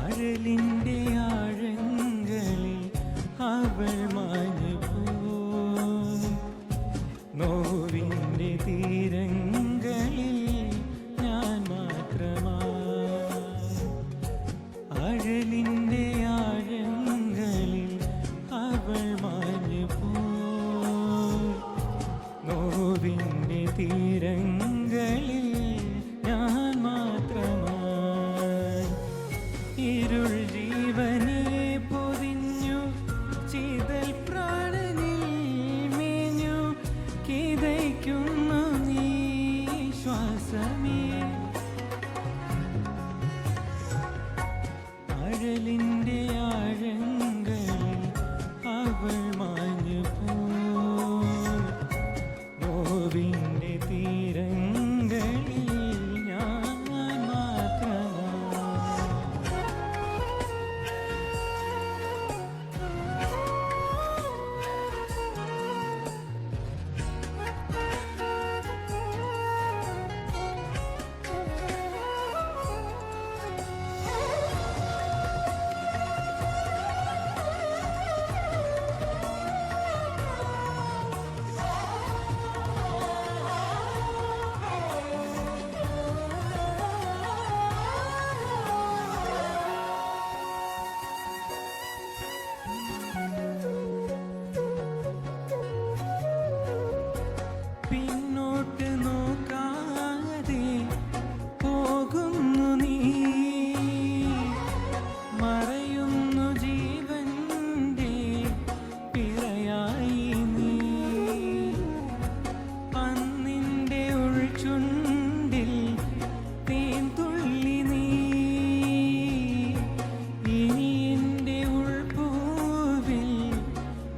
അഴലിൻ്റെ ആഴങ്ങളിൽ അവൾ മാഞ്ഞു പോയി. നോവിൻ്റെ തീരങ്ങളിൽ ഞാൻ മാത്രമായി. അഴലിൻ്റെ ആഴങ്ങളിൽ അവൾ മാഞ്ഞു പോയി. നോവിൻ്റെ തീരങ്ങളിൽ ഞാൻ മാത്രമായി. ഇരുൾ ജീവനെ പൊതിഞ്ഞു ചിതൽ പ്രാണനിൽ മേഞ്ഞു കിതയ്ക്കുന്നു നീ ശ്വാസമേ. അഴലിൻ്റെ ആഴങ്ങളിൽ അവൾ മാഞ്ഞു പോയി. നോവിൻ്റെ തീരങ്ങളിൽ ഞാൻ മാത്രമായി. പിന്നോട്ട് നോക്കാതെ പോകുന്നു നീ. മറയുന്നു ജീവന്റെ പിറയായി നീ. അന്നിൻ്റെ ഉൾചുണ്ടിൽ തേൻ തുള്ളി നീ. ഇനി എൻ്റെ ഉൾപ്പൂവിൽ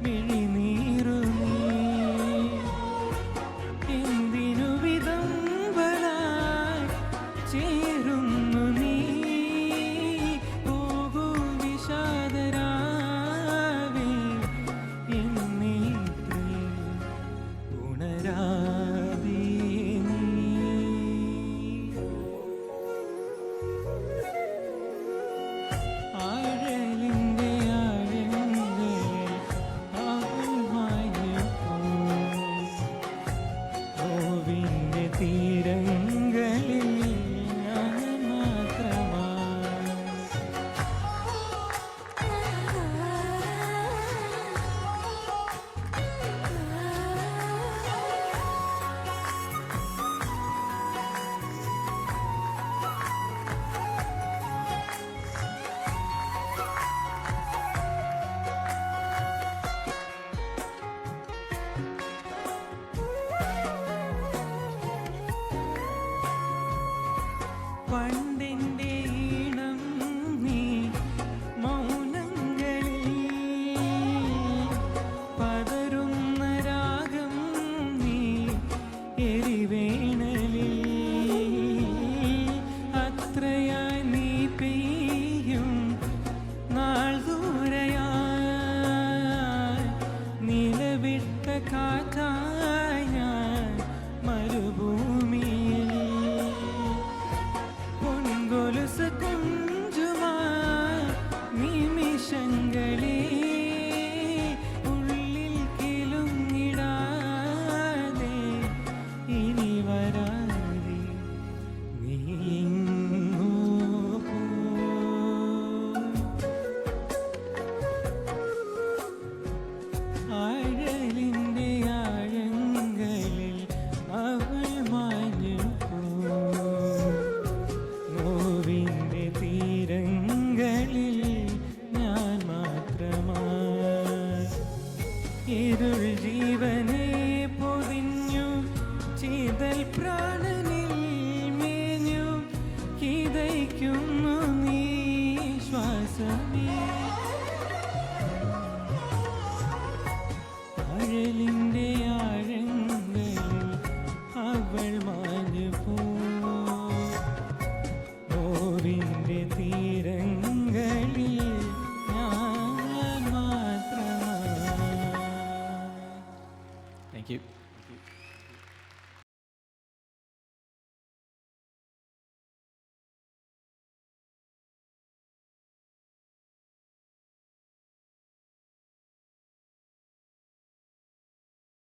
മിഴിനീറു നീ. എന്തിനു വിധംബരായി ചേരുന്നു നീ. പോകൂ വിഷാദരാവേ എന്നേത്രേ ഉണരാതെ നീ. ആഴലിൻ്റെ ആഴങ്ങളിൽ അവൾ മാഞ്ഞു പോയി. നോവിൻ്റെ തീരങ്ങളിൽ ഞാൻ മാത്രമായി. പണ്ടെൻ്റെ ഈണം നീ മൗനങ്ങളിൽ. പതറുന്ന രാഗം നീ എരിവേണലിൽ. അത്രയായി നീ പെയ്യും നാൾ ദൂരയായി. നിലവിട്ട കാറ്റായി ഞാൻ മരുഭൂമിയിൽ. പൊൻകൊലുസ് കുഞ്ചുമാ നിമിഷങ്ങളേ ഉള്ളിൽ കിലുങ്ങിടാതെ ഇനി വരാതെ നീ എങ്ങോ പോയി. അഴലിൻ്റെ ആഴങ്ങളിൽ അവൾ മാഞ്ഞു പോയി. നോവിൻ്റെ തീരങ്ങളിൽ ഞാൻ മാത്രമായി. ഇരുൾ ജീവനെ പൊതിഞ്ഞു ചിതൽ പ്രാണനിൽ മേഞ്ഞു കിതയ്ക്കുന്നു നീ ശ്വാസമേ. അഴലിൻ്റെ ആഴങ്ങളിൽ അവൾ മാഞ്ഞു പോയി. നോവിൻ്റെ തീരങ്ങളിൽ ഞാൻ മാത്രമായി. യു.